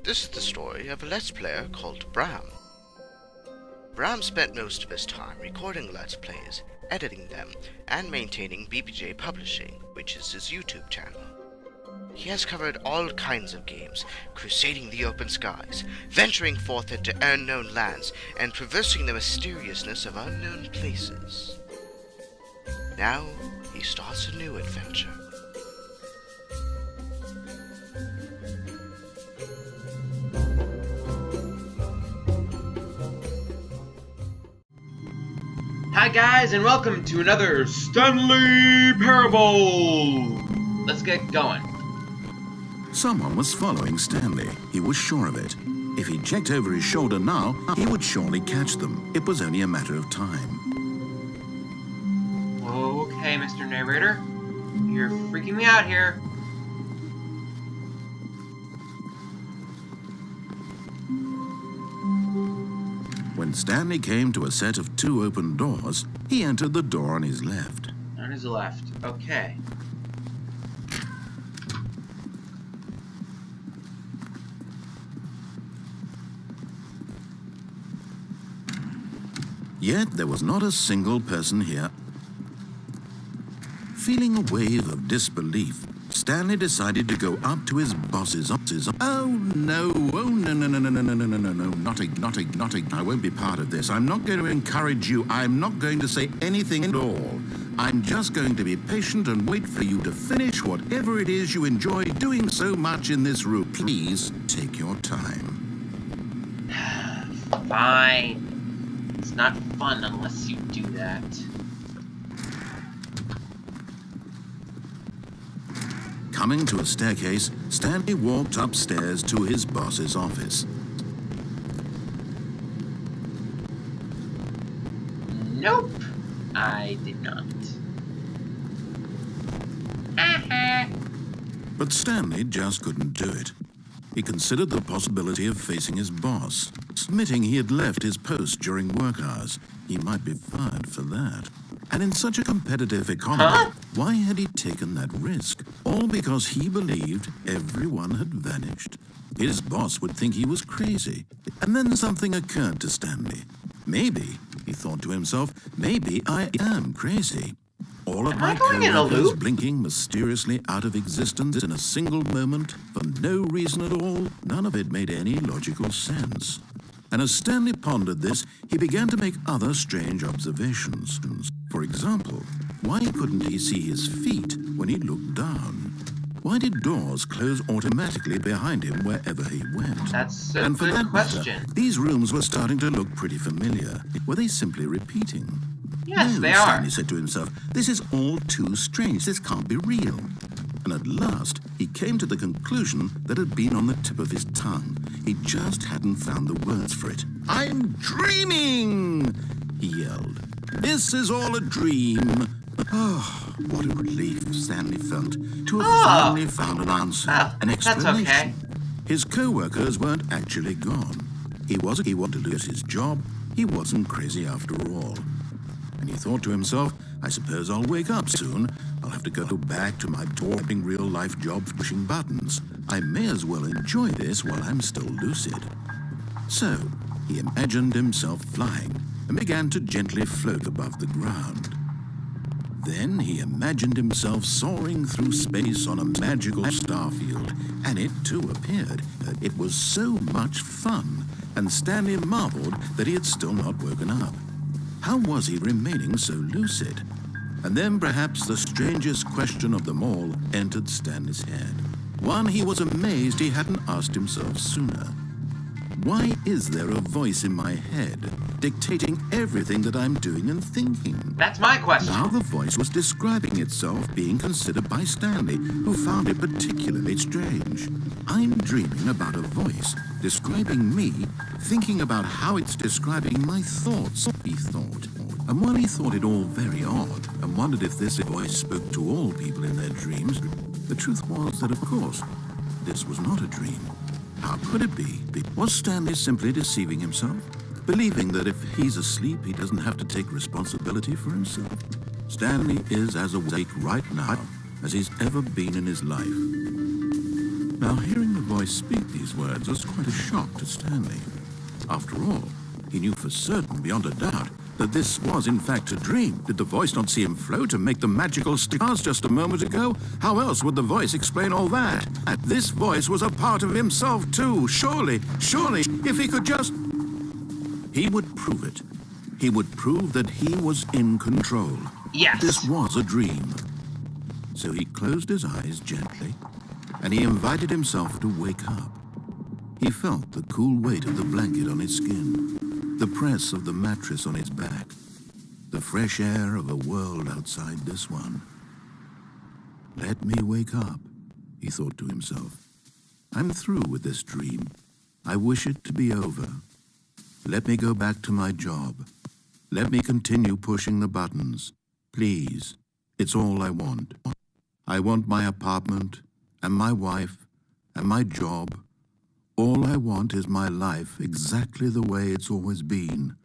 This is the story of a Let's Player called Bram. Bram spent most of his time recording Let's Plays, editing them, and maintaining BBJ Publishing, which is his YouTube channel. He has covered all kinds of games, crusading the open skies, venturing forth into unknown lands, and traversing the mysteriousness of unknown places. Now, he starts a new adventure. Hi guys, and welcome to another Stanley Parable! Let's get going. Someone was following Stanley. He was sure of it. If he checked over his shoulder now, he would surely catch them. It was only a matter of time. Okay, Mr. Narrator. You're freaking me out here. When Stanley came to a set of two open doors, he entered the door on his left. On his left. Okay. Yet there was not a single person here. Feeling a wave of disbelief, Stanley decided to go up to his boss's office. Oh no, not a, I won't be part of this. I'm not going to encourage you. I'm not going to say anything at all. I'm just going to be patient and wait for you to finish whatever it is you enjoy doing so much in this room. Please take your time. Fine. It's not fun unless you do that. Coming to a staircase, Stanley walked upstairs to his boss's office. Nope, I did not. But Stanley just couldn't do it. He considered the possibility of facing his boss. Admitting he had left his post during work hours, he might be fired for that. And in such a competitive economy, why had he taken that risk? All because he believed everyone had vanished. His boss would think he was crazy. And then something occurred to Stanley. Maybe, he thought to himself, maybe I am crazy. All of my coworkers blinking mysteriously out of existence in a single moment for no reason at all. None of it made any logical sense. And as Stanley pondered this, he began to make other strange observations. For example, why couldn't he see his feet when he looked down? Why did doors close automatically behind him wherever he went? That's a And for good that question. matter, these rooms were starting to look pretty familiar. Were they simply repeating? Yes, No, they are. Stanley said to himself, this is all too strange. This can't be real. And at last, he came to the conclusion that had been on the tip of his tongue. He just hadn't found the words for it. I'm dreaming! He yelled. This is all a dream. Oh, what a relief Stanley felt to have finally found an answer, an explanation. That's okay. His co-workers weren't actually gone. He wanted to lose his job. He wasn't crazy after all. And he thought to himself, I suppose I'll wake up soon. I'll have to go back to my boring real-life job pushing buttons. I may as well enjoy this while I'm still lucid. So, he imagined himself flying and began to gently float above the ground. Then he imagined himself soaring through space on a magical starfield, and it too appeared. It was so much fun, and Stanley marveled that he had still not woken up. How was he remaining so lucid? And then perhaps the strangest question of them all entered Stanley's head. One he was amazed he hadn't asked himself sooner. Why is there a voice in my head dictating everything that I'm doing and thinking? That's my question. Now the voice was describing itself being considered by Stanley, who found it particularly strange. I'm dreaming about a voice describing me, thinking about how it's describing my thoughts, he thought. And while he thought it all very odd, and wondered if this voice spoke to all people in their dreams, the truth was that, of course, this was not a dream. How could it be? Was Stanley simply deceiving himself? Believing that if he's asleep, he doesn't have to take responsibility for himself? Stanley is as awake right now as he's ever been in his life. Now, hearing the voice speak these words was quite a shock to Stanley. After all, he knew for certain, beyond a doubt, that this was in fact a dream. Did the voice not see him float and make the magical stars just a moment ago? How else would the voice explain all that? And this voice was a part of himself too. Surely, if he could just... He would prove it. He would prove that he was in control. Yes. This was a dream. So he closed his eyes gently, and he invited himself to wake up. He felt the cool weight of the blanket on his skin, the press of the mattress on his back, the fresh air of a world outside this one. Let me wake up, he thought to himself. I'm through with this dream. I wish it to be over. Let me go back to my job. Let me continue pushing the buttons. Please, it's all I want. I want my apartment, and my wife, and my job. All I want is my life exactly the way it's always been.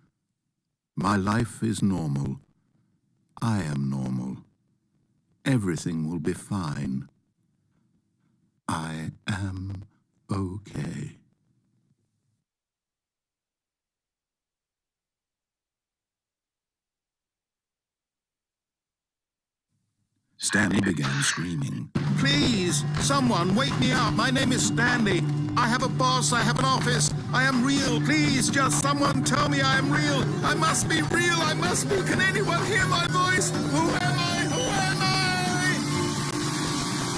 My life is normal. I am normal. Everything will be fine. I am okay. Stanley began screaming. Please, someone wake me up. My name is Stanley. I have a boss. I have an office. I am real. Please, just someone tell me I am real. I must be real. I must be. Can anyone hear my voice? Who am I? Who am I?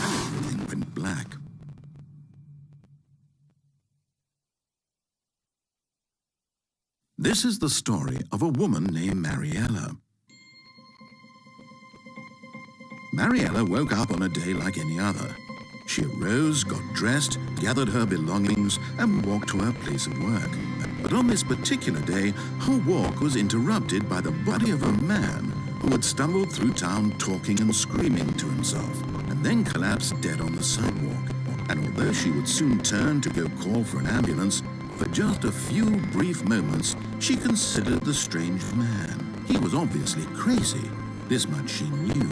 And everything went black. This is the story of a woman named Mariella. Mariella woke up on a day like any other. She arose, got dressed, gathered her belongings, and walked to her place of work. But on this particular day, her walk was interrupted by the body of a man who had stumbled through town talking and screaming to himself, and then collapsed dead on the sidewalk. And although she would soon turn to go call for an ambulance, for just a few brief moments, she considered the strange man. He was obviously crazy. This much she knew.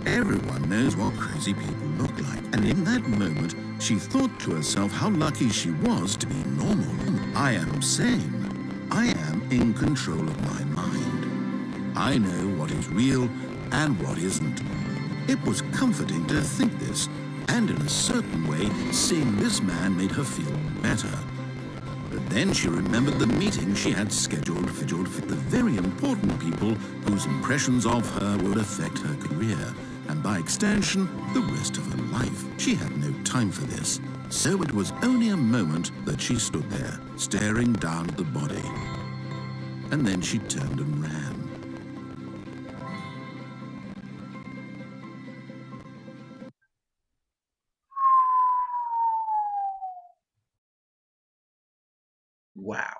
Everyone knows what crazy people look like. And in that moment, she thought to herself how lucky she was to be normal. I am sane. I am in control of my mind. I know what is real and what isn't. It was comforting to think this, and in a certain way, seeing this man made her feel better. But then she remembered the meeting she had scheduled for the very important people whose impressions of her would affect her career, and by extension, the rest of her life. She had no time for this, so it was only a moment that she stood there, staring down at the body. And then she turned and ran. Wow.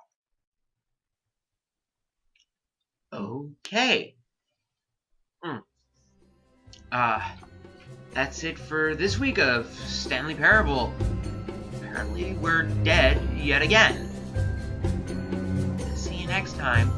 Okay. That's it for this week of Stanley Parable. Apparently, we're dead yet again. See you next time.